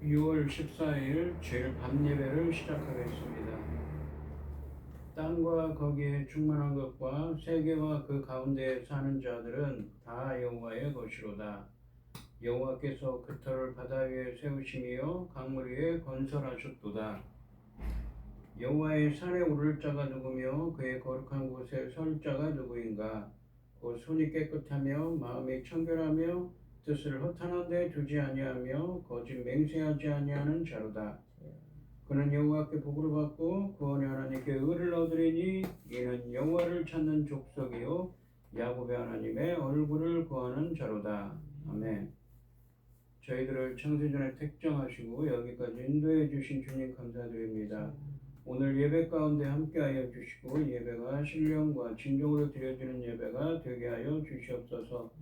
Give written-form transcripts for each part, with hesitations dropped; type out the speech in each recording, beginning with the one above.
6월 14일 주일 밤 예배를 시작하겠습니다. 땅과 거기에 충만한 것과 세계와 그 가운데에 사는 자들은 다 여호와의 것이로다. 여호와께서 그 터를 바다 위에 세우시며 강물 위에 건설하셨도다. 여호와의 산에 오를 자가 누구며 그의 거룩한 곳에 설 자가 누구인가? 곧 손이 깨끗하며 마음이 청결하며 뜻을 허탄한 데 두지 아니하며 거짓 맹세하지 아니하는 자로다. 그는 여호와께 복을 받고 구원의 하나님께 의를 얻으리니 이는 여호와를 찾는 족속이요 야곱의 하나님의 얼굴을 구하는 자로다. 아멘. 저희들을 창세전에 택정하시고 여기까지 인도해 주신 주님 감사드립니다. 오늘 예배 가운데 함께하여 주시고 예배가 신령과 진정으로 드려지는 예배가 되게 하여 주시옵소서.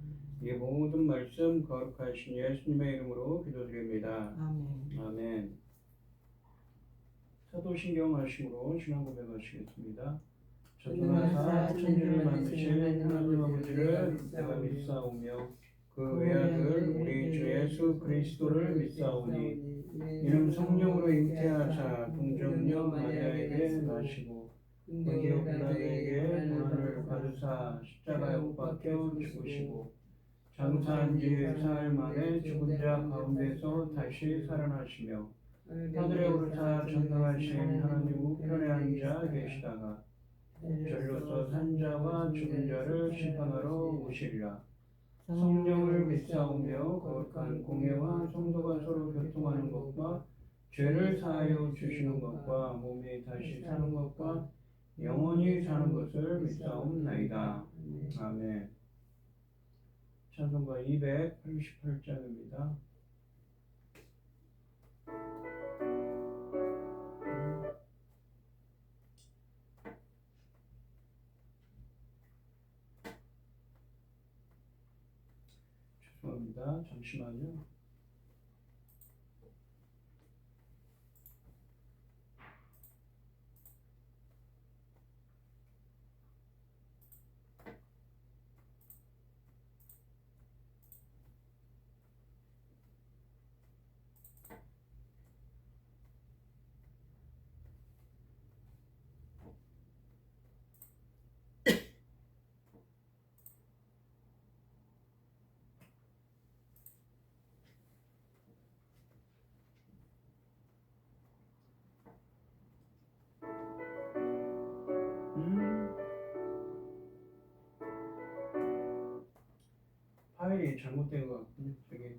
이 모든 말씀 거룩하신 예수님의 이름으로 기도드립니다. 아멘. 아멘. 사도신경 말씀으로 신앙 고백하시겠습니다. 전능하사 천지를 만드신 하나님 아버지를 내가 믿사오며 그 외아들 우리 주 예수 그리스도를 믿사오니 이는 성령으로 잉태하사 동정녀 마리아에게 나시고 본디오 빌라도에게 고난을 받으사 십자가에 못 박혀 죽으시고 장사한 지 사흘 만에 죽은 자 가운데서 다시 살아나시며 하늘에 오르사 전능하신 하나님 우편에 앉아 계시다가 절로서 산 자와 죽은 자를 심판하러 오시리라. 성령을 믿사오며 거룩한 공예와 성도가 서로 교통하는 것과 죄를 사하여 주시는 것과 몸이 다시 사는 것과 영원히 사는 것을 믿사옵나이다. 아멘. 찬송가 288장입니다. 죄송합니다. 잠시만요. 파일이 잘못된 것 같군요. 저기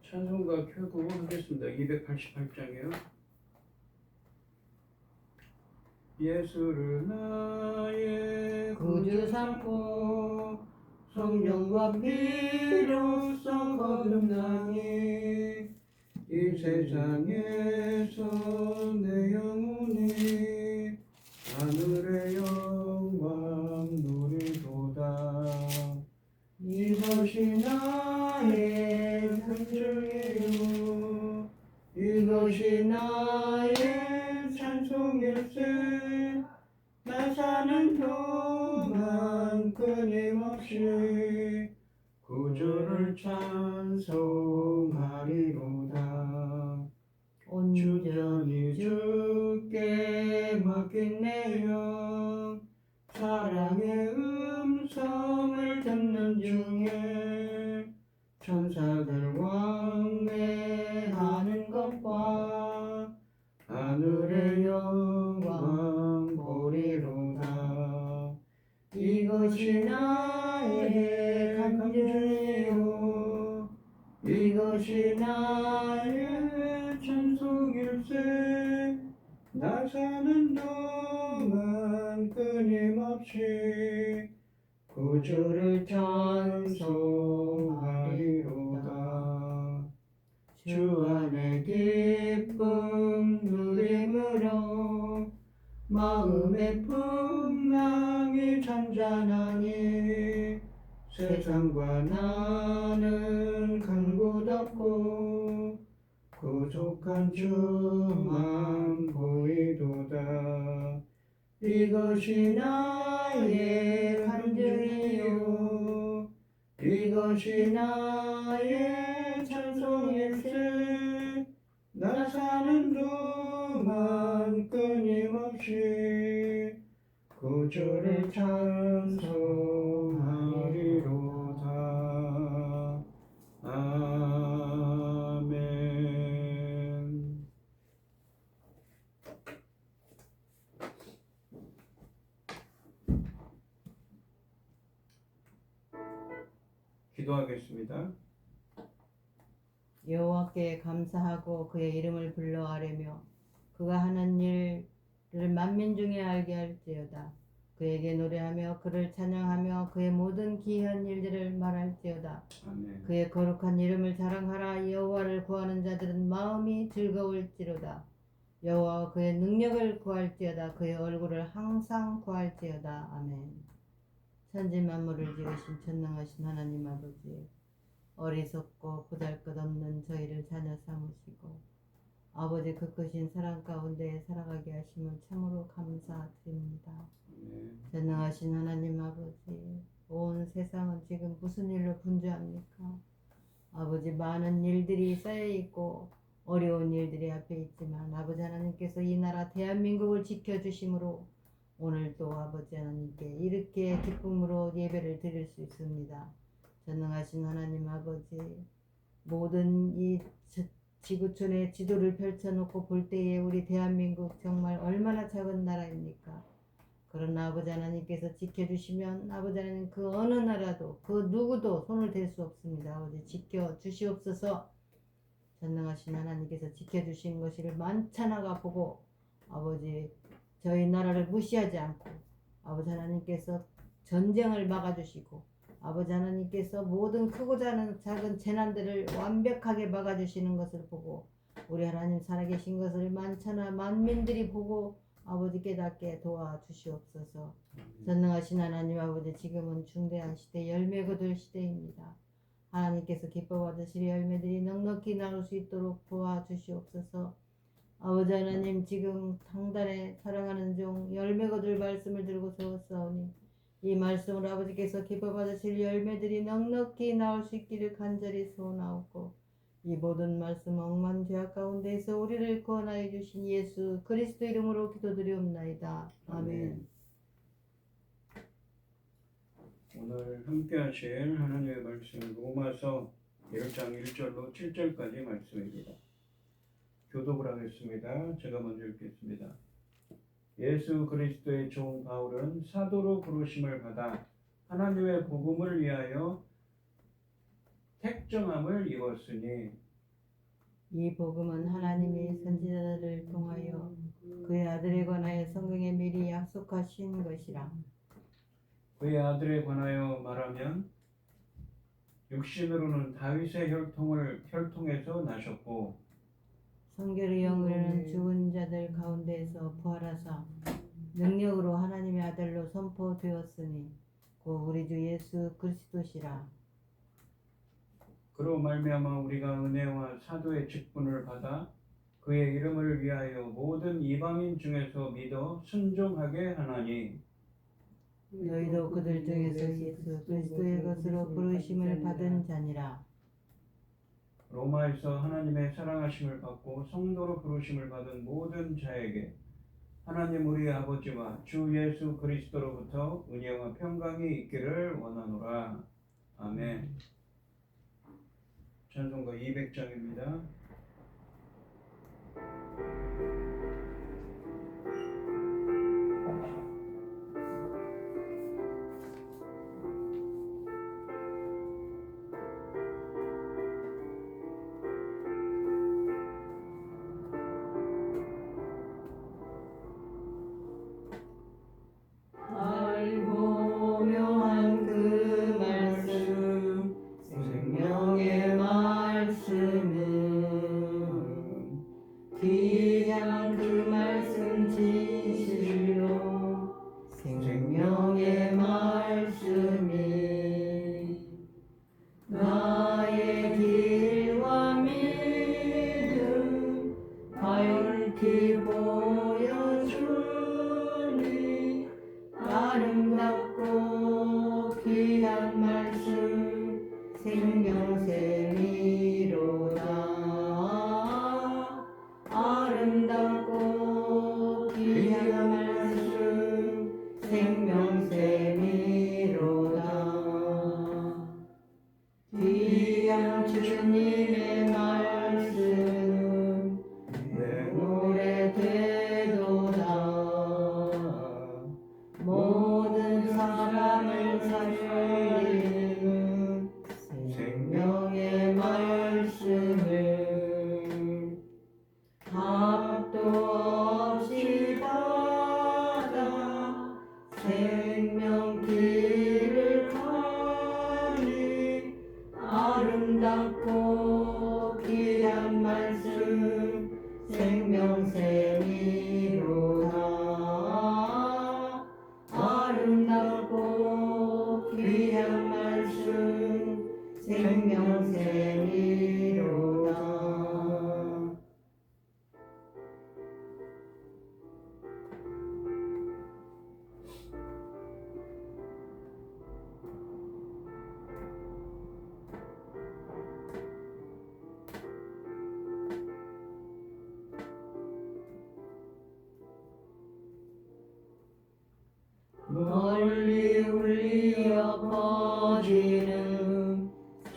찬송가 켜고 하겠습니다. 288장이요. 예수를 나의 구주 삼고 성령과 피로써 거듭나니 이 세상에서 내 영혼이 하늘의 영광 누리도다. 이것이 나의 산중이요 이것이 나의 찬송일세. 나 사는 동안 끊임없이 구주를 찬송하리로다. 온전히 주께 맡긴 내 영 사랑의 음성을 듣는 중에 천사들 왕래하는 것과 하늘의 영광 보리로다. 이것이 나의 간증이요 이것이 나의 찬송일세. 나 사는 동안 끊임없이 구주를 찬송하리로다. 주 안에 기쁨 누림으로 마음의 풍랑이 잔잔하니 세상과 나는 간 곳 없고 부족한 주만 보이도다. 이것이 나의 간증이요 이것이 나의 찬송일세 나 사는 동안 끊임없이 구주를 찬송하리로다. 아멘. 기도하겠습니다. 여호와께 감사하고 그의 이름을 불러 아뢰며 그가 하는 일을 만민 중에 알게 할지어다. 그에게 노래하며 그를 찬양하며 그의 모든 기이한 일들을 말할지어다. 아멘. 그의 거룩한 이름을 자랑하라. 여호와를 구하는 자들은 마음이 즐거울지로다. 여호와와 그의 능력을 구할지어다. 그의 얼굴을 항상 구할지어다. 아멘. 천지 만물을 지으신 전능하신 하나님 아버지, 어리석고 보잘것없는 저희를 자녀 삼으시고 아버지 그 크신 사랑 가운데 살아가게 하심을 참으로 감사드립니다. 아멘. 전능하신 하나님 아버지, 온 세상은 지금 무슨 일로 분주합니까? 아버지, 많은 일들이 쌓여있고 어려운 일들이 앞에 있지만 아버지 하나님께서 이 나라 대한민국을 지켜주심으로 오늘도 아버지 하나님께 이렇게 기쁨으로 예배를 드릴 수 있습니다. 전능하신 하나님 아버지, 모든 이 지구촌의 지도를 펼쳐놓고 볼 때에 우리 대한민국 정말 얼마나 작은 나라입니까? 그러나 아버지 하나님께서 지켜주시면 아버지 하나님 그 어느 나라도 그 누구도 손을 댈 수 없습니다. 아버지 지켜주시옵소서. 전능하신 하나님께서 지켜주신 것을 만천하가 보고 아버지 저희 나라를 무시하지 않고 아버지 하나님께서 전쟁을 막아주시고 아버지 하나님께서 모든 크고 작은 재난들을 완벽하게 막아주시는 것을 보고 우리 하나님 살아계신 것을 만천하 만민들이 보고 아버지 깨닫게 도와주시옵소서. 전능하신 하나님 아버지, 지금은 중대한 시대, 열매 거둘 시대입니다. 하나님께서 기뻐 받으실 열매들이 넉넉히 나올 수 있도록 도와주시옵소서. 아버지 하나님, 지금 당단에 사랑하는 종 열매 거둘 말씀을 들고 세웠사오니 이 말씀을 아버지께서 기뻐 받으실 열매들이 넉넉히 나올 수 있기를 간절히 소원하옵고 이 모든 말씀 억만 죄악 가운데에서 우리를 구원하여 주신 예수 그리스도 이름으로 기도드리옵나이다. 아멘. 오늘 함께 하실 하나님의 말씀은 로마서 1장 1절로 7절까지 말씀입니다. 교독을 하겠습니다. 제가 먼저 읽겠습니다. 예수 그리스도의 종 바울은 사도로 부르심을 받아 하나님의 복음을 위하여 택정함을 입었으니 이 복음은 하나님이 선지자들을 통하여 그의 아들에 관하여 성경에 미리 약속하신 것이라. 그의 아들에 관하여 말하면 육신으로는 다윗의 혈통에서 나셨고 성결의 영으로는 죽은 자들 가운데에서 부활하사 능력으로 하나님의 아들로 선포되었으니 곧 우리 주 예수 그리스도시라. 그로 말미암아 우리가 은혜와 사도의 직분을 받아 그의 이름을 위하여 모든 이방인 중에서 믿어 순종하게 하나니 너희도 그들 중에서 예수 그리스도의 것으로 부르심을 받은 자니라. 로마에서 하나님의 사랑하심을 받고 성도로 부르심을 받은 모든 자에게 하나님 우리 아버지와 주 예수 그리스도로부터 은혜와 평강이 있기를 원하노라. 아멘. 찬송가 200장입니다. 알고 묘한 그 말씀 생명의 말씀은 귀한 그 말씀 진실로 생명의 말씀이 나의 길과 믿음 밝히 보여주니 아름답고 귀한 말씀 생명샘이로다. 아름답고 귀한 말씀 생명샘이로다. 귀한 주님의 말씀 내 노래 되도다. 모든 사람을 살리는 생명의 말씀을 합도 없이 받아 생명길을 가니 아름답고 귀한 말씀 생명샘이로다. 아름답고 귀한 말씀 생명샘이로다. 널리 울리어 퍼지는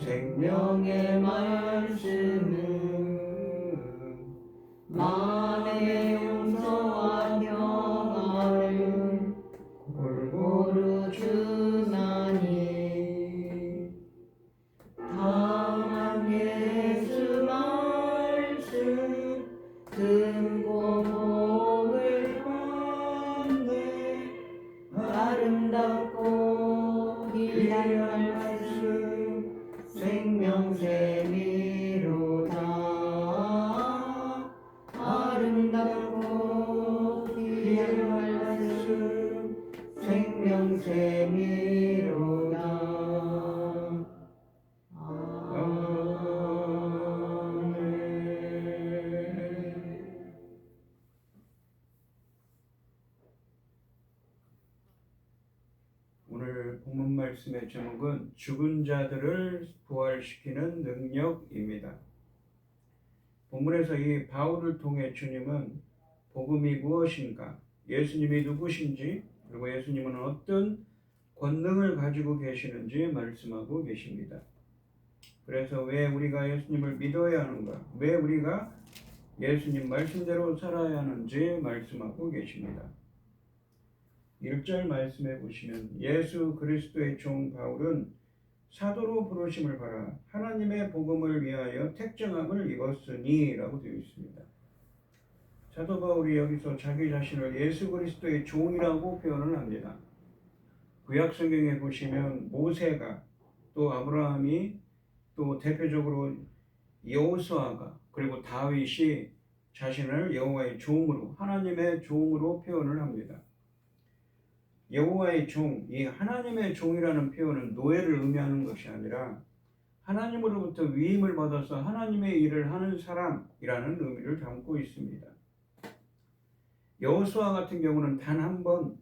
생명의 말씀은 마음의 용서와 평안을 골고루 주나니 다만 예수 말씀 듣고 복을 받네. 아름답고 귀한 말씀 생명샘이로다. 아름답고 귀한 말씀 생명샘이로다. 아멘. 오늘 본문 말씀의 제목은 죽은 자들을 부활시키는 능력입니다. 본문에서 이 바울을 통해 주님은 복음이 무엇인가, 예수님이 누구신지, 그리고 예수님은 어떤 권능을 가지고 계시는지 말씀하고 계십니다. 그래서 왜 우리가 예수님을 믿어야 하는가, 왜 우리가 예수님 말씀대로 살아야 하는지 말씀하고 계십니다. 1절 말씀해 보시면 예수 그리스도의 종 바울은 사도로 부르심을 받아 하나님의 복음을 위하여 택정함을 입었으니 라고 되어 있습니다. 사도 바울이 여기서 자기 자신을 예수 그리스도의 종이라고 표현을 합니다. 구약 성경에 보시면 모세가, 또 아브라함이, 또 대표적으로 여호수아가, 그리고 다윗이 자신을 여호와의 종으로, 하나님의 종으로 표현을 합니다. 여호와의 종, 이 하나님의 종이라는 표현은 노예를 의미하는 것이 아니라 하나님으로부터 위임을 받아서 하나님의 일을 하는 사람이라는 의미를 담고 있습니다. 여호수아 같은 경우는 단 한 번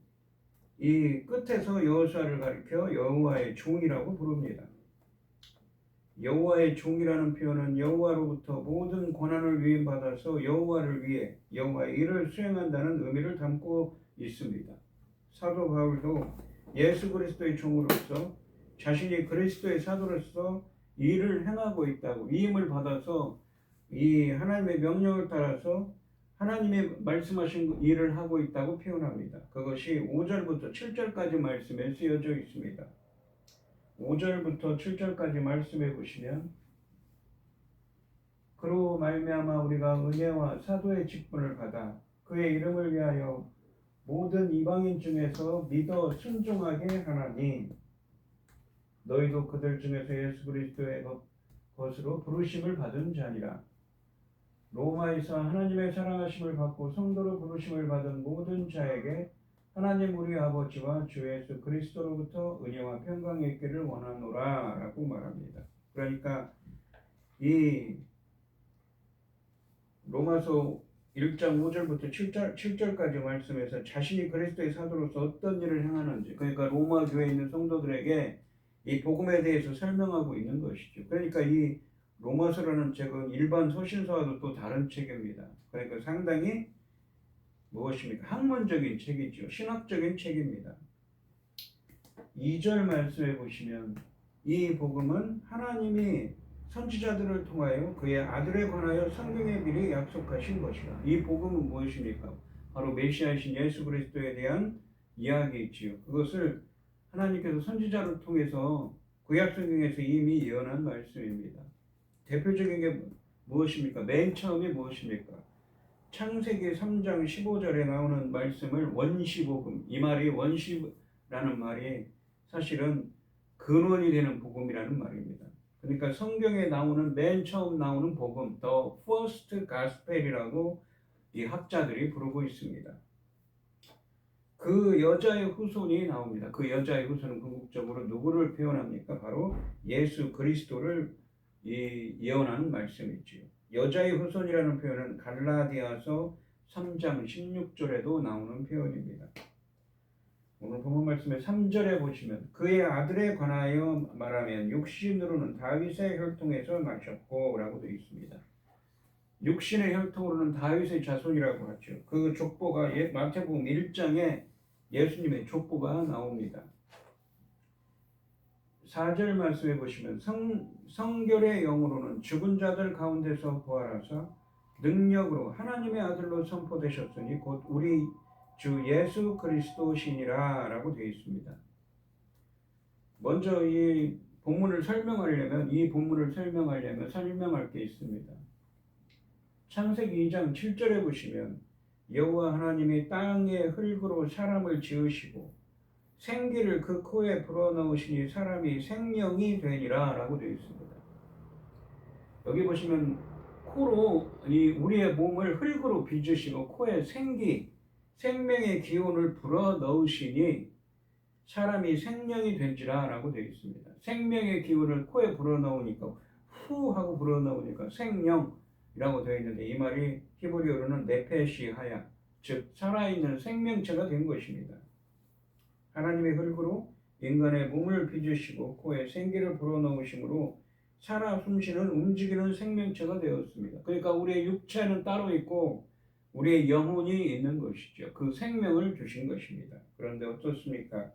이 끝에서 여호수아를 가리켜 여호와의 종이라고 부릅니다. 여호와의 종이라는 표현은 여호와로부터 모든 권한을 위임받아서 여호와를 위해 여호와의 일을 수행한다는 의미를 담고 있습니다. 사도 바울도 예수 그리스도의 종으로서 자신이 그리스도의 사도로서 일을 행하고 있다고, 위임을 받아서 이 하나님의 명령을 따라서 하나님의 말씀하신 일을 하고 있다고 표현합니다. 그것이 5절부터 7절까지 말씀에 쓰여져 있습니다. 5절부터 7절까지 말씀해 보시면 그로 말미암아 우리가 은혜와 사도의 직분을 받아 그의 이름을 위하여 모든 이방인 중에서 믿어 순종하게 하나니 너희도 그들 중에서 예수 그리스도의 것으로 부르심을 받은 자니라. 로마에서 하나님의 사랑하심을 받고 성도로 부르심을 받은 모든 자에게 하나님 우리 아버지와 주 예수 그리스도로부터 은혜와 평강이 있기를 원하노라 라고 말합니다. 그러니까 이 로마서 1장 5절부터 7절까지 말씀에서 자신이 그리스도의 사도로서 어떤 일을 행하는지, 그러니까 로마 교회에 있는 성도들에게 이 복음에 대해서 설명하고 있는 것이죠. 그러니까 이 로마서라는 책은 일반 서신서와도 또 다른 책입니다. 그러니까 상당히 무엇입니까? 학문적인 책이죠. 신학적인 책입니다. 2절 말씀해 보시면 이 복음은 하나님이 선지자들을 통하여 그의 아들에 관하여 성경에 미리 약속하신 것이다. 이 복음은 무엇입니까? 바로 메시아이신 예수 그리스도에 대한 이야기이지요. 그것을 하나님께서 선지자를 통해서 구약 성경에서 이미 예언한 말씀입니다. 대표적인 게 무엇입니까? 맨 처음이 무엇입니까? 창세기 3장 15절에 나오는 말씀을 원시복음, 이 말이 원시라는 말이 사실은 근원이 되는 복음이라는 말입니다. 그러니까 성경에 나오는 맨 처음 나오는 복음, The First Gospel이라고 이 학자들이 부르고 있습니다. 그 여자의 후손이 나옵니다. 그 여자의 후손은 궁극적으로 누구를 표현합니까? 바로 예수 그리스도를 예언하는 말씀이지요. 여자의 후손이라는 표현은 갈라디아서 3장 16절에도 나오는 표현입니다. 오늘 본문 말씀의 3절에 보시면 그의 아들에 관하여 말하면 육신으로는 다윗의 혈통에서 나셨고 라고 되어 있습니다. 육신의 혈통으로는 다윗의 자손이라고 하죠. 그 족보가 마태복음 1장에 예수님의 족보가 나옵니다. 4절 말씀해 보시면 성결의 영으로는 죽은 자들 가운데서 부활하사 능력으로 하나님의 아들로 선포되셨으니 곧 우리 주 예수 그리스도시니라 라고 되어 있습니다. 먼저 이 본문을 설명하려면 설명할 게 있습니다. 창세기 2장 7절에 보시면 여호와 하나님이 땅의 흙으로 사람을 지으시고 생기를 그 코에 불어넣으시니 사람이 생명이 되니라 라고 되어 있습니다. 여기 보시면 코로 우리의 몸을 흙으로 빚으시고 코에 생명의 기운을 불어넣으시니 사람이 생명이 된지라 라고 되어 있습니다. 생명의 기운을 코에 불어넣으니까 후 하고 불어넣으니까 생명이라고 되어 있는데 이 말이 히브리어로는 네페시 하야, 즉 살아있는 생명체가 된 것입니다. 하나님의 흙으로 인간의 몸을 빚으시고 코에 생기를 불어넣으심으로 살아 숨쉬는 움직이는 생명체가 되었습니다. 그러니까 우리의 육체는 따로 있고 우리의 영혼이 있는 것이죠. 그 생명을 주신 것입니다. 그런데 어떻습니까?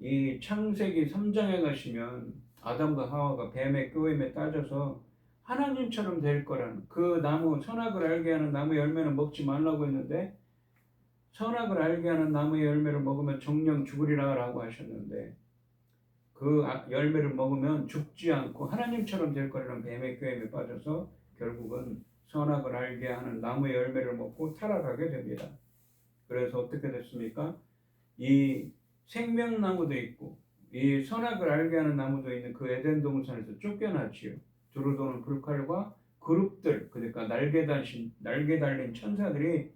이 창세기 3장에 가시면 아담과 하와가 뱀의 꾀임에 따져서 하나님처럼 될 거라는 그 나무, 선악을 알게 하는 나무 열매는 먹지 말라고 했는데 선악을 알게 하는 나무의 열매를 먹으면 정령 죽으리라 라고 하셨는데 그 열매를 먹으면 죽지 않고 하나님처럼 될 거라는 뱀의 꾀임에 빠져서 결국은 선악을 알게 하는 나무의 열매를 먹고 타락하게 됩니다. 그래서 어떻게 됐습니까? 이 생명나무도 있고 이 선악을 알게 하는 나무도 있는 그 에덴 동산에서 쫓겨났지요. 두루 도는 불칼과 그룹들, 그러니까 날개 달린 천사들이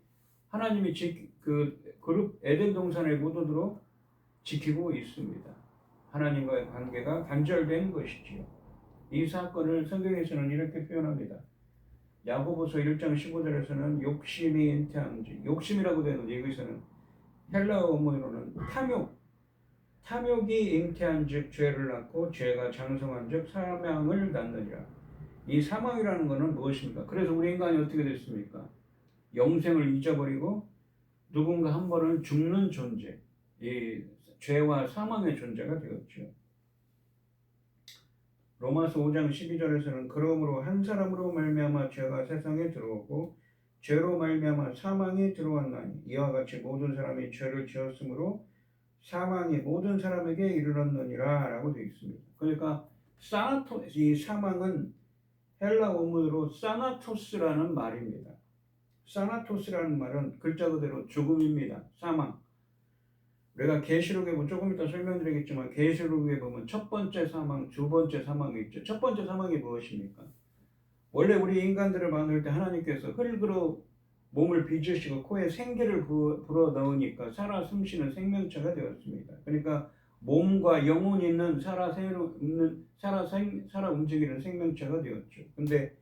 하나님이 그 그룹 에덴 동산의 모두로 지키고 있습니다. 하나님과의 관계가 단절된 것이지요. 이 사건을 성경에서는 이렇게 표현합니다. 야고보서 1장 15절에서는 욕심이 잉태한 즉, 욕심이라고 되는데 여기서는 헬라어 원문으로는 탐욕이 잉태한 즉 죄를 낳고 죄가 장성한 즉 사망을 낳느니라. 이 사망이라는 것은 무엇입니까? 그래서 우리 인간이 어떻게 됐습니까? 영생을 잊어버리고 누군가 한 번은 죽는 존재, 이 죄와 사망의 존재가 되었죠. 로마서 5장 12절에서는 그러므로 한 사람으로 말미암아 죄가 세상에 들어오고 죄로 말미암아 사망이 들어왔나니 이와 같이 모든 사람이 죄를 지었으므로 사망이 모든 사람에게 이르렀느니라 라고 되어 있습니다. 그러니까 이 사망은 헬라 원문으로 사나토스라는 말입니다. 사나토스라는 말은 글자 그대로 죽음입니다. 사망. 우리가 계시록에 보면 조금 이따 설명드리겠지만 계시록에 보면 첫 번째 사망, 두 번째 사망이 있죠. 첫 번째 사망이 무엇입니까? 원래 우리 인간들을 만들 때 하나님께서 흙으로 몸을 빚으시고 코에 생기를 불어넣으니까 살아 숨쉬는 생명체가 되었습니다. 그러니까 몸과 영혼이 있는 살아 움직이는 생명체가 되었죠. 근데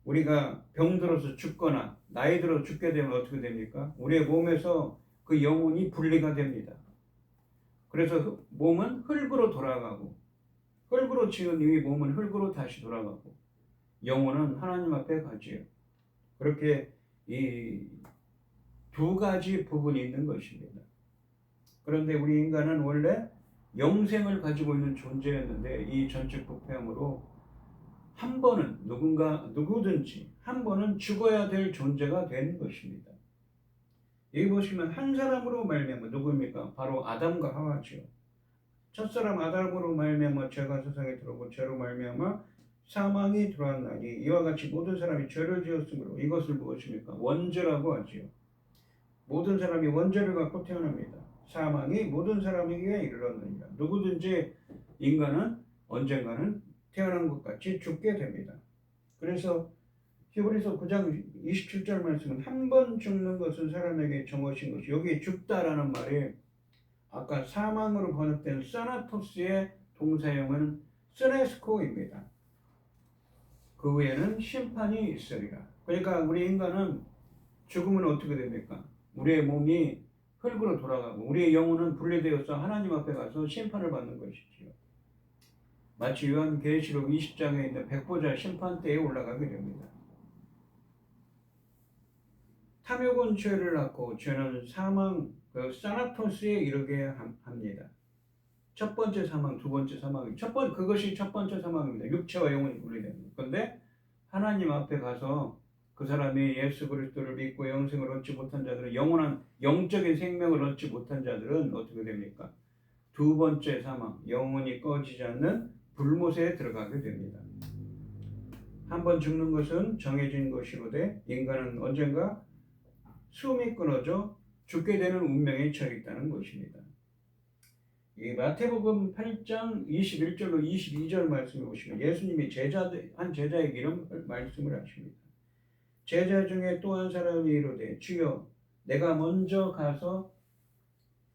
우리가 병들어서 죽거나 나이 들어 죽게 되면 어떻게 됩니까? 우리의 몸에서 그 영혼이 분리가 됩니다. 그래서 몸은 흙으로 돌아가고 흙으로 지은 이 몸은 흙으로 다시 돌아가고 영혼은 하나님 앞에 가지요. 그렇게 이 두 가지 부분이 있는 것입니다. 그런데 우리 인간은 원래 영생을 가지고 있는 존재였는데 이 전적 부패함으로 한 번은 누구든지 한 번은 죽어야 될 존재가 되는 것입니다. 여기 보시면 한 사람으로 말미암아 누구입니까? 바로 아담과 하와죠. 첫사람 아담으로 말미암아 죄가 세상에 들어오고 죄로 말미암아 사망이 들어왔나니 이와 같이 모든 사람이 죄를 지었으므로 이것을 무엇입니까? 원죄라고 하지요. 모든 사람이 원죄를 갖고 태어납니다. 사망이 모든 사람에게 이르렀느니라. 누구든지 인간은 언젠가는 태어난 것 같이 죽게 됩니다. 그래서 히브리서 9장 27절 말씀은 한 번 죽는 것은 사람에게 정하신 것이 여기 죽다라는 말이 아까 사망으로 번역된 사나토스의 동사형은 쓰네스코입니다. 그 후에는 심판이 있으리라. 그러니까 우리 인간은 죽으면 어떻게 됩니까? 우리의 몸이 흙으로 돌아가고 우리의 영혼은 분리되어서 하나님 앞에 가서 심판을 받는 것이지요. 마치 요한계시록 20장에 있는 백보자 심판대에 올라가게 됩니다. 탐욕은 죄를 낳고 죄는 사망, 사나토스에 이르게 합니다. 첫 번째 사망, 두 번째 사망이 그것이 첫 번째 사망입니다. 육체와 영혼이 분리되는 것. 그런데 하나님 앞에 가서 그 사람이 예수 그리스도를 믿고 영생을 얻지 못한 자들은 영원한 영적인 생명을 얻지 못한 자들은 어떻게 됩니까? 두 번째 사망, 영혼이 꺼지지 않는 불못에 들어가게 됩니다. 한 번 죽는 것은 정해진 것이로되 인간은 언젠가 숨이 끊어져 죽게 되는 운명에 처해 있다는 것입니다. 이 마태복음 8장 21절로 22절 말씀에 보시면 예수님이 한 제자에게 이런 말씀을 하십니다. 제자 중에 또 한 사람이 이르되 주여 내가 먼저 가서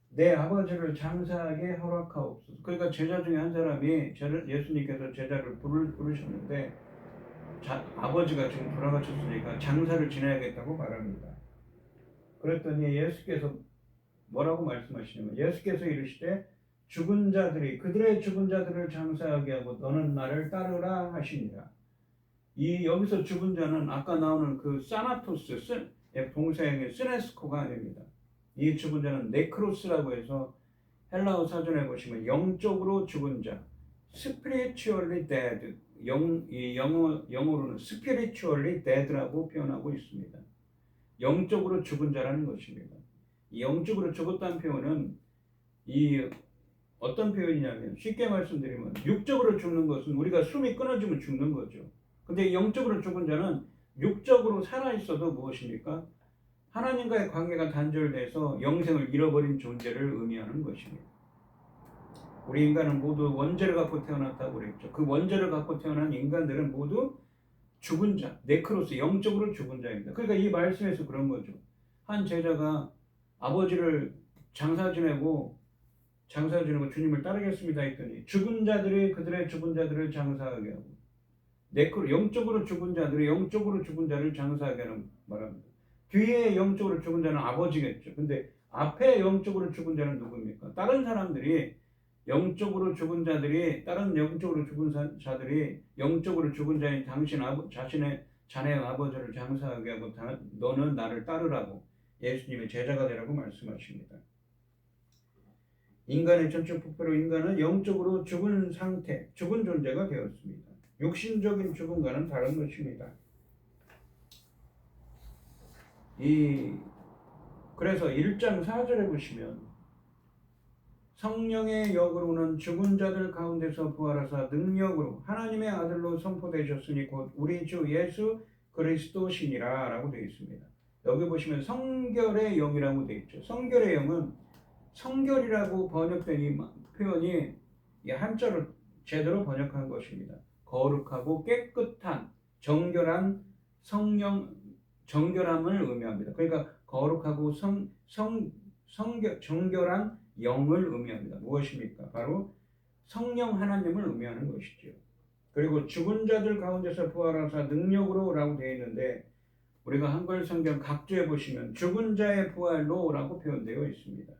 내 아버지를 장사하게 허락하옵소서. 그러니까 제자 중에 한 사람이 예수님께서 제자를 부르셨는데 아버지가 지금 돌아가셨으니까 장사를 지내야겠다고 말합니다. 그랬더니 예수께서 뭐라고 말씀하시냐면 예수께서 이르시되 그들의 죽은 자들을 장사하게 하고 너는 나를 따르라 하시니라. 이 여기서 죽은 자는 아까 나오는 그 사나토스 동사형의 쓰네스코가 아닙니다. 이 죽은 자는 네크로스라고 해서 헬라어 사전에 보시면 영적으로 죽은 자, spiritually dead, 영어로는 spiritually dead라고 표현하고 있습니다. 영적으로 죽은 자라는 것입니다. 이 영적으로 죽었다는 표현은 어떤 표현이냐면 쉽게 말씀드리면 육적으로 죽는 것은 우리가 숨이 끊어지면 죽는 거죠. 근데 영적으로 죽은 자는 육적으로 살아있어도 무엇입니까? 하나님과의 관계가 단절돼서 영생을 잃어버린 존재를 의미하는 것입니다. 우리 인간은 모두 원죄를 갖고 태어났다고 그랬죠. 그 원죄를 갖고 태어난 인간들은 모두 죽은 자, 네크로스, 영적으로 죽은 자입니다. 그러니까 이 말씀에서 그런 거죠. 한 제자가 아버지를 장사 지내고 주님을 따르겠습니다 했더니 죽은 자들이 그들의 죽은 자들을 장사하게 하고 영적으로 죽은 자들이 영적으로 죽은 자를 장사하게 하는 말합니다. 뒤에 영적으로 죽은 자는 아버지겠죠. 근데 앞에 영적으로 죽은 자는 누구입니까? 다른 사람들이 영적으로 죽은 자들이 영적으로 죽은 자인 자신의 자네 아버지를 장사하게 하고 너는 나를 따르라고 예수님의 제자가 되라고 말씀하십니다. 인간의 전적 부패로 인간은 영적으로 죽은 상태, 죽은 존재가 되었습니다. 육신적인 죽음과는 다른 것입니다. 그래서 1장 4절에 보시면 성령의 역으로는 죽은 자들 가운데서 부활하사 능력으로 하나님의 아들로 선포되셨으니 곧 우리 주 예수 그리스도시니라 라고 되어 있습니다. 여기 보시면 성결의 영이라고 되어 있죠. 성결의 영은 성결이라고 번역된 이 표현이 한자로 제대로 번역한 것입니다. 거룩하고 깨끗한 정결한 정결함을 의미합니다. 그러니까 거룩하고 정결한 영을 의미합니다. 무엇입니까? 바로 성령 하나님을 의미하는 것이죠. 그리고 죽은 자들 가운데서 부활하사 능력으로 라고 되어 있는데 우리가 한글 성경 각주에 보시면 죽은 자의 부활로 라고 표현되어 있습니다.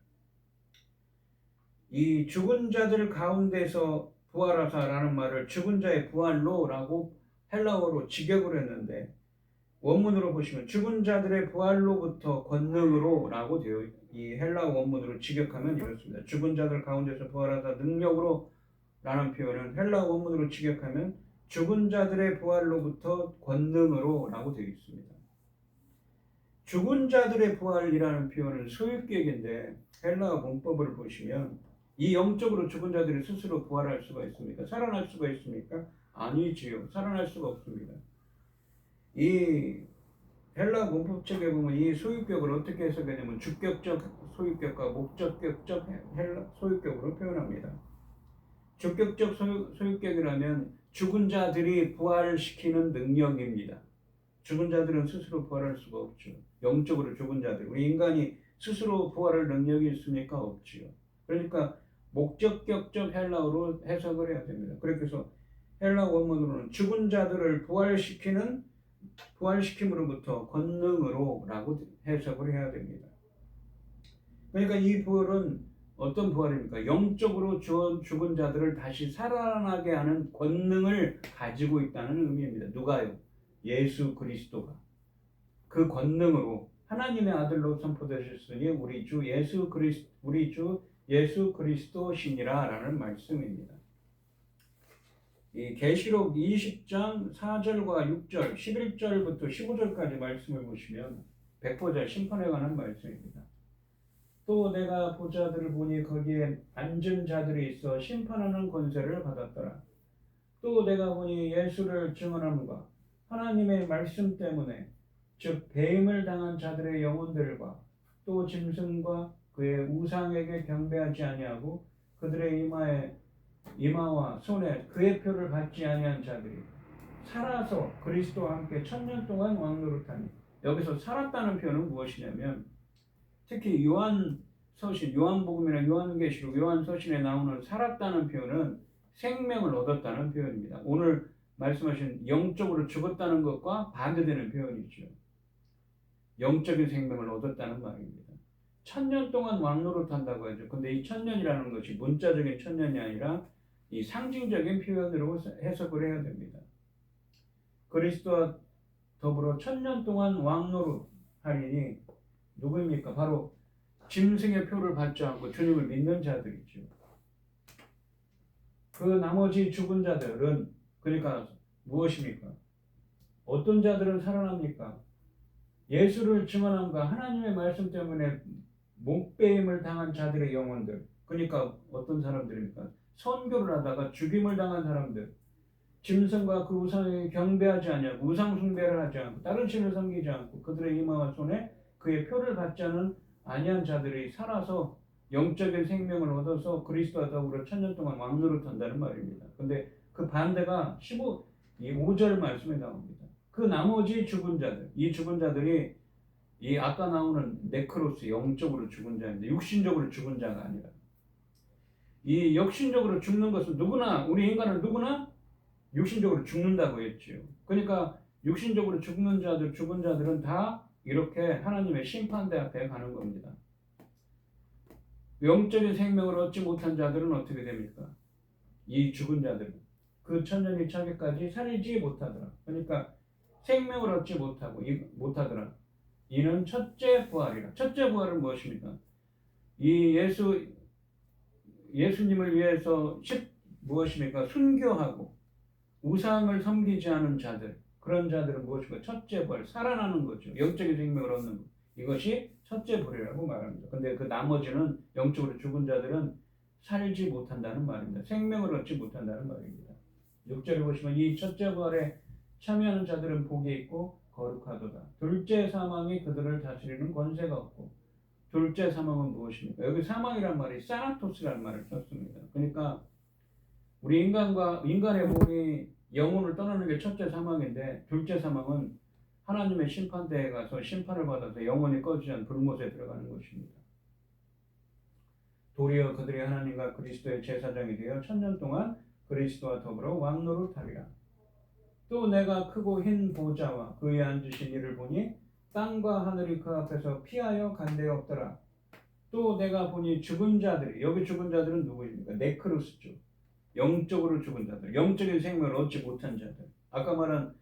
이 죽은 자들 가운데서 부활하사 라는 말을 죽은 자의 부활로 라고 헬라어로 직역을 했는데 원문으로 보시면 죽은 자들의 부활로부터 권능으로 라고 되어 이 헬라어 원문으로 직역하면 이렇습니다. 죽은 자들 가운데서 부활하사 능력으로 라는 표현은 헬라어 원문으로 직역하면 죽은 자들의 부활로부터 권능으로 라고 되어 있습니다. 죽은 자들의 부활이라는 표현은 소유격인데 헬라어 문법을 보시면 이 영적으로 죽은 자들이 스스로 부활할 수가 있습니까? 살아날 수가 있습니까? 아니지요. 살아날 수가 없습니다. 이 헬라 문법책에 보면 이 소유격을 어떻게 해석하냐면 주격적 소유격과 목적격적 소유격으로 표현합니다. 주격적 소유격이라면 죽은 자들이 부활시키는 능력입니다. 죽은 자들은 스스로 부활할 수가 없죠. 영적으로 죽은 자들, 우리 인간이 스스로 부활할 능력이 있습니까? 없지요. 그러니까 목적격적 헬라어로 해석을 해야 됩니다. 그렇게 해서 헬라 원문으로는 죽은 자들을 부활시킴으로부터 권능으로 라고 해석을 해야 됩니다. 그러니까 이 부활은 어떤 부활입니까? 영적으로 죽은 자들을 다시 살아나게 하는 권능을 가지고 있다는 의미입니다. 누가요? 예수 그리스도가 그 권능으로 하나님의 아들로 선포되셨으니 우리 주 예수 그리스도시니라 라는 말씀입니다. 이 계시록 20장 4절과 6절, 11절부터 15절까지 말씀을 보시면 백보자 심판에 관한 말씀입니다. 또 내가 보자들을 보니 거기에 앉은 자들이 있어 심판하는 권세를 받았더라. 또 내가 보니 예수를 증언함과 하나님의 말씀 때문에 즉 배임을 당한 자들의 영혼들과 또 짐승과 그의 우상에게 경배하지 아니하고 그들의 이마와 손에 그의 표를 받지 아니한 자들이 살아서 그리스도와 함께 1000년 동안 왕노릇하니, 여기서 살았다는 표현은 무엇이냐면 특히 요한복음이나 요한계시록, 요한서신에 나오는 살았다는 표현은 생명을 얻었다는 표현입니다. 오늘 말씀하신 영적으로 죽었다는 것과 반대되는 표현이죠. 영적인 생명을 얻었다는 말입니다. 1000년 동안 왕노릇한다고 하죠. 근데 이 1000년이라는 것이 문자적인 1000년이 아니라 이 상징적인 표현으로 해석을 해야 됩니다. 그리스도와 더불어 1000년 동안 왕노릇하리니 누구입니까? 바로 짐승의 표를 받지 않고 주님을 믿는 자들이죠. 그 나머지 죽은 자들은 그러니까 무엇입니까? 어떤 자들은 살아납니까? 예수를 증언함과 하나님의 말씀 때문에 목배임을 당한 자들의 영혼들. 그러니까 어떤 사람들입니까? 선교를 하다가 죽임을 당한 사람들. 짐승과 그 우상에 경배하지 아니하고 우상 숭배를 하지 않고 다른 신을 섬기지 않고 그들의 이마와 손에 그의 표를 받지 않은 아니한 자들이 살아서 영적인 생명을 얻어서 그리스도와 더불어 1000년 동안 왕노릇한다는 말입니다. 근데 그 반대가 5절 말씀에 나옵니다. 그 나머지 죽은 자들, 이 죽은 자들이 이 아까 나오는 네크로스, 영적으로 죽은 자인데 육신적으로 죽은 자가 아니라, 이 육신적으로 죽는 것은 누구나, 우리 인간은 누구나 육신적으로 죽는다고 했지요. 그러니까 육신적으로 죽은 자들은 다 이렇게 하나님의 심판대 앞에 가는 겁니다. 영적인 생명을 얻지 못한 자들은 어떻게 됩니까? 이 죽은 자들은 그 1000년이 차기까지 살지 못하더라. 그러니까 생명을 얻지 못하더라. 이는 첫째 부활이라. 첫째 부활은 무엇입니까? 이 예수님을 위해서 무엇입니까? 순교하고 우상을 섬기지 않은 자들, 그런 자들은 무엇입니까? 첫째 부활, 살아나는 거죠. 영적인 생명을 얻는 것. 이것이 첫째 부활이라고 말합니다. 근데 그 나머지는 영적으로 죽은 자들은 살지 못한다는 말입니다. 생명을 얻지 못한다는 말입니다. 6절에 보시면 이 첫째 부활에 참여하는 자들은 복이 있고 거룩하도다. 둘째 사망이 그들을 다스리는 권세가 없고. 둘째 사망은 무엇입니까? 여기 사망이란 말이 사나토스라는 말을 썼습니다. 그러니까 우리 인간의 몸이 영혼을 떠나는 게 첫째 사망인데, 둘째 사망은 하나님의 심판대에 가서 심판을 받아서 영혼이 꺼지지 않은 불못에 들어가는 것입니다. 도리어 그들이 하나님과 그리스도의 제사장이 되어 1000년 동안 그리스도와 더불어 왕노릇하리라. 또 내가 크고 흰 보좌와 그에 앉으신 이를 보니 땅과 하늘이 그 앞에서 피하여 간데 없더라. 또 내가 보니 죽은 자들이, 여기 죽은 자들은 누구입니까? 네크로스죠. 영적으로 죽은 자들, 영적인 생명을 얻지 못한 자들. 아까 말한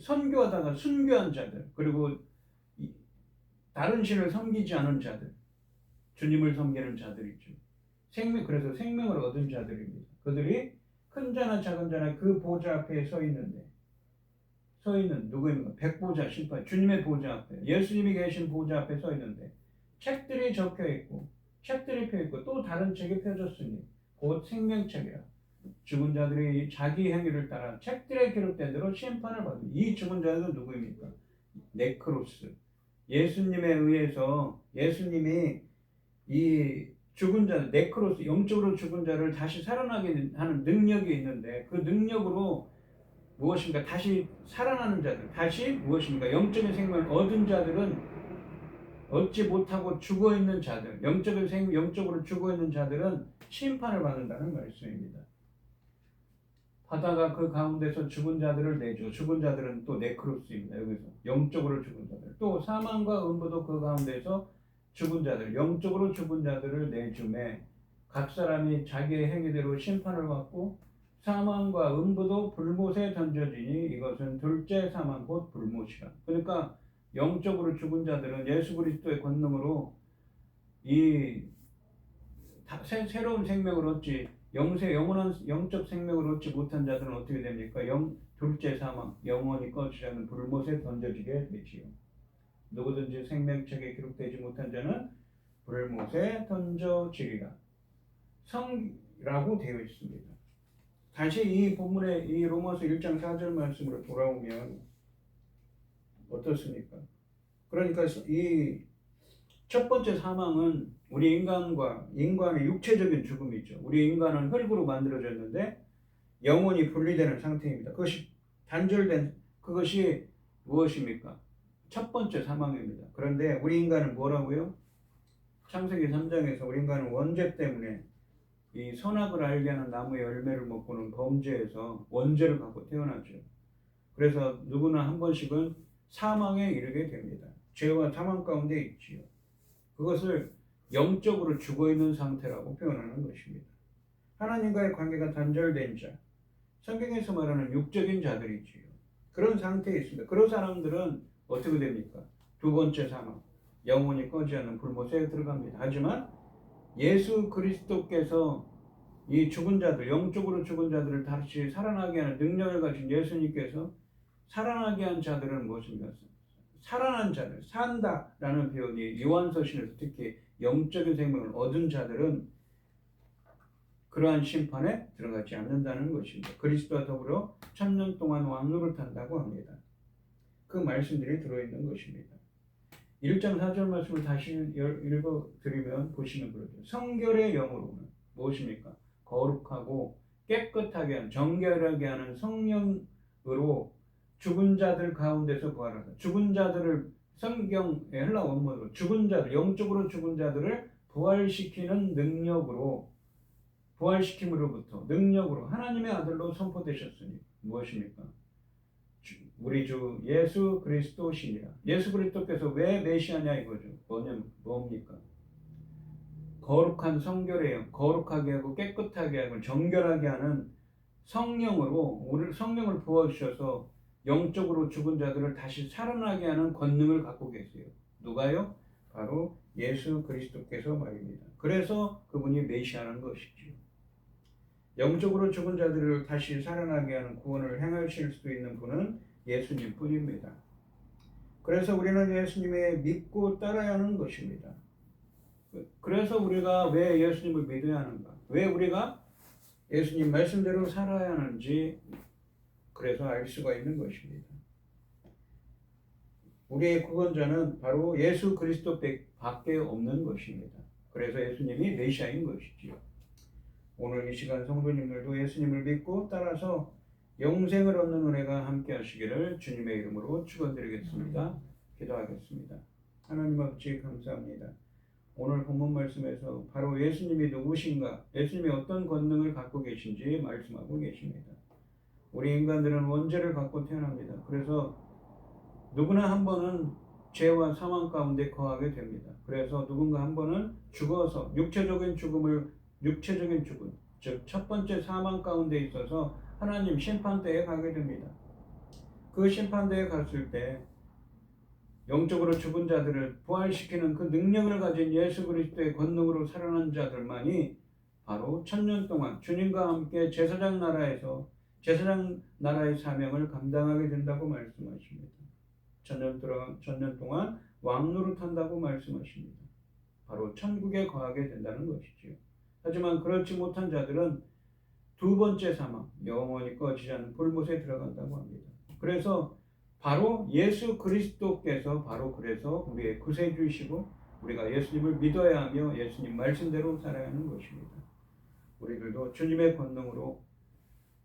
선교하다가 순교한 자들, 그리고 다른 신을 섬기지 않은 자들, 주님을 섬기는 자들이죠. 그래서 생명을 얻은 자들입니다. 그들이 큰 자나 작은 자나 그 보좌 앞에 서 있는 누구입니까? 백보자 심판, 주님의 보좌 앞에, 예수님이 계신 보좌 앞에 서 있는데 책들이 적혀 있고, 책들이 펴 있고, 또 다른 책이 펴졌으니 곧 생명책이라. 죽은 자들이 자기 행위를 따라 책들에 기록된 대로 심판을 받는, 이 죽은 자들은 누구입니까? 네크로스. 예수님에 의해서 예수님이 이 죽은 자, 네크로스, 영적으로 죽은 자를 다시 살아나게 하는 능력이 있는데, 그 능력으로 무엇인가 다시 살아나는 자들, 다시 무엇인가 영적인 생명을 얻은 자들은, 얻지 못하고 죽어있는 자들, 영적으로 죽어있는 자들은 심판을 받는다는 말씀입니다. 바다가 그 가운데서 죽은 자들을 내줘. 죽은 자들은 또 네크로스입니다. 여기서 영적으로 죽은 자들, 또 사망과 음부도 그 가운데서 죽은 자들, 영적으로 죽은 자들을 내주매 각 사람이 자기의 행위대로 심판을 받고 사망과 음부도 불못에 던져지니 이것은 둘째 사망 곧 불못이라. 그러니까 영적으로 죽은 자들은 예수 그리스도의 권능으로 이 새로운 생명을 얻지, 영원한 영적 생명을 얻지 못한 자들은 어떻게 됩니까? 둘째 사망, 영원히 꺼지지 않는 불못에 던져지게 되지요. 누구든지 생명책에 기록되지 못한 자는 불못에 던져지리라. 성이라고 되어 있습니다. 다시 이 본문의 이 로마서 1장 4절 말씀으로 돌아오면 어떻습니까? 그러니까 이 첫 번째 사망은 우리 인간의 육체적인 죽음이죠. 우리 인간은 흙으로 만들어졌는데 영혼이 분리되는 상태입니다. 그것이 단절된, 그것이 무엇입니까? 첫 번째 사망입니다. 그런데 우리 인간은 뭐라고요? 창세기 3장에서 우리 인간은 원죄 때문에 이 선악을 알게 하는 나무의 열매를 먹고는 범죄에서 원죄를 갖고 태어나죠. 그래서 누구나 한 번씩은 사망에 이르게 됩니다. 죄와 사망 가운데 있지요. 그것을 영적으로 죽어있는 상태라고 표현하는 것입니다. 하나님과의 관계가 단절된 자, 성경에서 말하는 육적인 자들이지요. 그런 상태에 있습니다. 그런 사람들은 어떻게 됩니까? 두 번째 사망, 영혼이 꺼지 않는 불못에 들어갑니다. 하지만 예수 그리스도께서 이 죽은 자들, 영적으로 죽은 자들을 다시 살아나게 하는 능력을 가진 예수님께서 살아나게 한 자들은 무엇입니까? 살아난 자들, 산다라는 표현이 요한서신에서 특히 영적인 생명을 얻은 자들은 그러한 심판에 들어가지 않는다는 것입니다. 그리스도와 더불어 1000년 동안 왕노를 탄다고 합니다. 그 말씀들이 들어있는 것입니다. 1장 4절 말씀을 다시 읽어드리면 보시면 그렇죠. 성결의 영으로는 무엇입니까? 거룩하고 깨끗하게 하는, 정결하게 하는 성령으로 죽은 자들 가운데서 부활하다. 죽은 자들을 성경의 헬라 원문으로 죽은 자들, 영적으로 죽은 자들을 부활시키는 능력으로, 부활시킴으로부터 능력으로 하나님의 아들로 선포되셨으니 무엇입니까? 우리 주 예수 그리스도시니라. 예수 그리스도께서 왜 메시아냐 이거죠. 뭡니까? 거룩한 성결의 영, 거룩하게 하고 깨끗하게 하고 정결하게 하는 성령으로 우리 성령을 부어주셔서 영적으로 죽은 자들을 다시 살아나게 하는 권능을 갖고 계세요. 누가요? 바로 예수 그리스도께서 말입니다. 그래서 그분이 메시아라는 것이지요. 영적으로 죽은 자들을 다시 살아나게 하는 구원을 행하실 수 있는 분은 예수님 뿐입니다. 그래서 우리는 예수님의 믿고 따라야 하는 것입니다. 그래서 우리가 왜 예수님을 믿어야 하는가? 왜 우리가 예수님 말씀대로 살아야 하는지 그래서 알 수가 있는 것입니다. 우리의 구원자는 바로 예수 그리스도 밖에 없는 것입니다. 그래서 예수님이 메시아인 것이지요. 오늘 이 시간 성도님들도 예수님을 믿고 따라서 영생을 얻는 은혜가 함께 하시기를 주님의 이름으로 축원드리겠습니다. 기도하겠습니다. 하나님 아버지 감사합니다. 오늘 본문 말씀에서 바로 예수님이 누구신가, 예수님이 어떤 권능을 갖고 계신지 말씀하고 계십니다. 우리 인간들은 원죄를 갖고 태어납니다. 그래서 누구나 한 번은 죄와 사망 가운데 거하게 됩니다. 그래서 누군가 한 번은 죽어서 육체적인 죽음, 즉 첫 번째 사망 가운데 있어서 하나님 심판대에 가게 됩니다. 그 심판대에 갔을 때 영적으로 죽은 자들을 부활시키는 그 능력을 가진 예수 그리스도의 권능으로 살아난 자들만이 바로 1000년 동안 주님과 함께 제사장 나라의 사명을 감당하게 된다고 말씀하십니다. 1000년 동안 왕노릇한다고 말씀하십니다. 바로 천국에 거하게 된다는 것이지요. 하지만 그렇지 못한 자들은 두 번째 사망, 영원히 꺼지지 않는 불못에 들어간다고 합니다. 그래서 바로 예수 그리스도께서 그래서 우리의 구세주이시고 우리가 예수님을 믿어야 하며 예수님 말씀대로 살아야 하는 것입니다. 우리들도 주님의 권능으로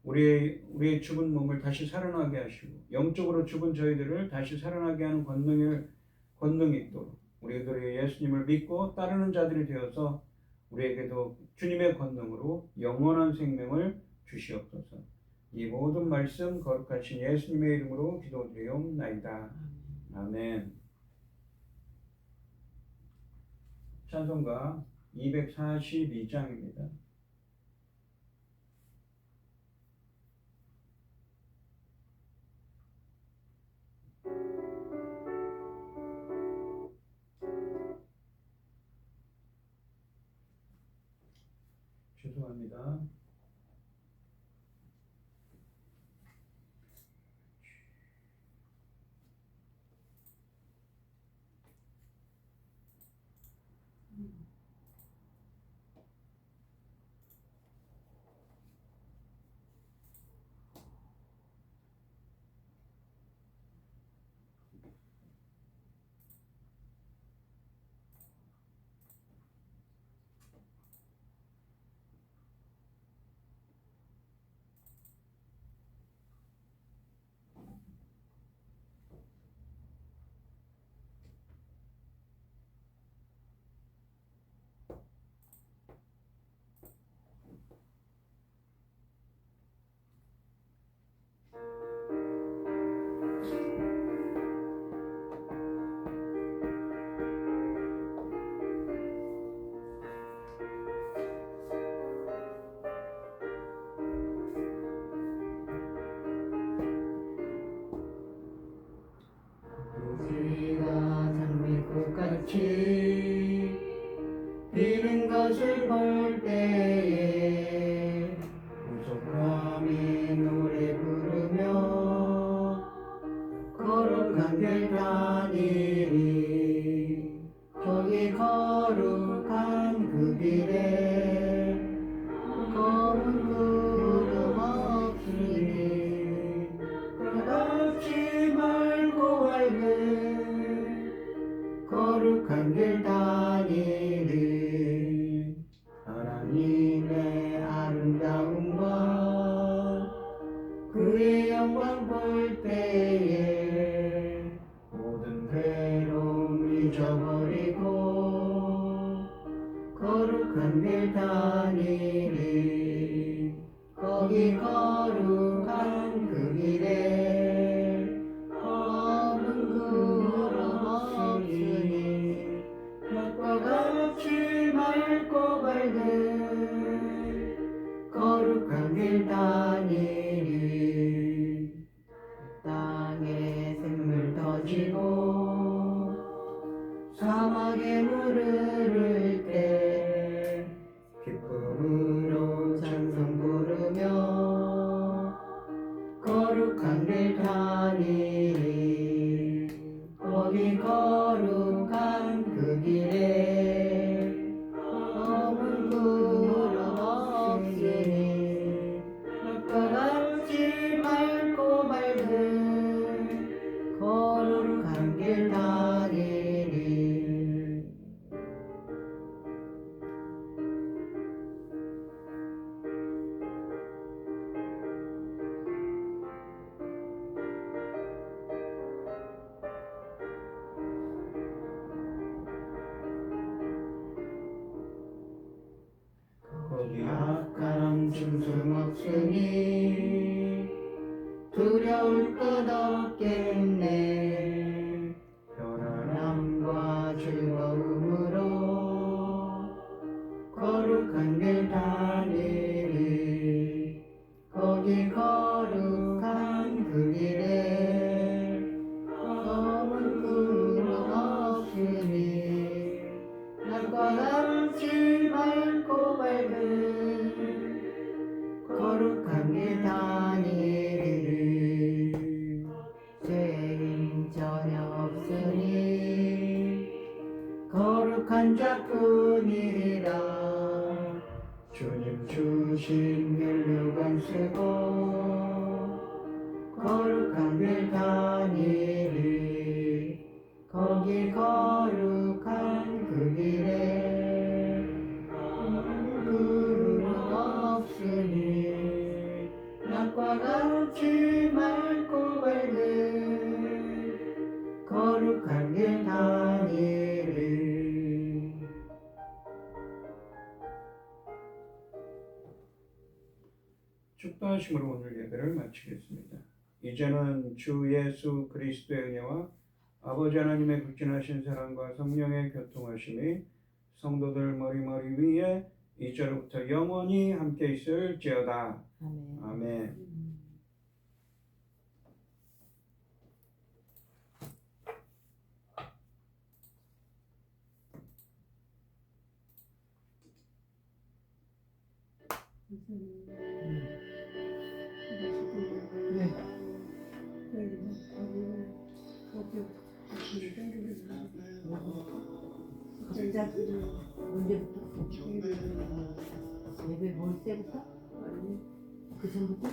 우리의 죽은 몸을 다시 살아나게 하시고 영적으로 죽은 저희들을 다시 살아나게 하는 권능이 있도록 우리들이 예수님을 믿고 따르는 자들이 되어서 우리에게도 주님의 권능으로 영원한 생명을 주시옵소서. 이 모든 말씀 거룩하신 예수님의 이름으로 기도드리옵나이다. 아멘. 찬송가 242장입니다. 죄송합니다. 장미꽃같이 피는 것을 볼 때에 구속함이 노래 부르며 거룩한 길 다니리. 거기 거룩한 그 길에 검은 구름 없으니 끝없이 맑고 밝은 거룩한 길 다니리. 하나님의 아름다움과 그의 영광 볼 때에 모든 괴로움 잊어버리고 거룩한 길 다니리. 거기 거룩한 그 길에 검은 구름 없으니 빛과 같이 맑고 밝은 거룩한 길 다니리. 땅에 샘물 터지고 사막에 물을 흐를 때 기쁨으로 찬송 부르며 거룩한 길 다니리. 거기 거룩한 그 길에 검은 구름 없으니 빛과 같이 맑고 밝은 거룩한 길 다니리. 한 자뿐이라 주님 주신 혈육안 쓰고 거룩한 길 다니리 거기 거룩한 그 길에 구름 없으니 낮과 같이 맑고 밝은 거룩한 길 다니리. 축도하심으로 오늘 예배를 마치겠습니다. 이제는 주 예수 그리스도의 은혜와 아버지 하나님의 극진하신 사랑과 성령의 교통하심이 성도들 머리머리 위에 이제로부터 영원히 함께 있을지어다. 아멘. 아멘. 네. 언제부터? 예배 볼 때부터? 그 전부터?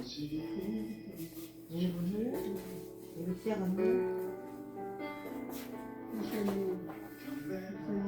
예배 시작한 거?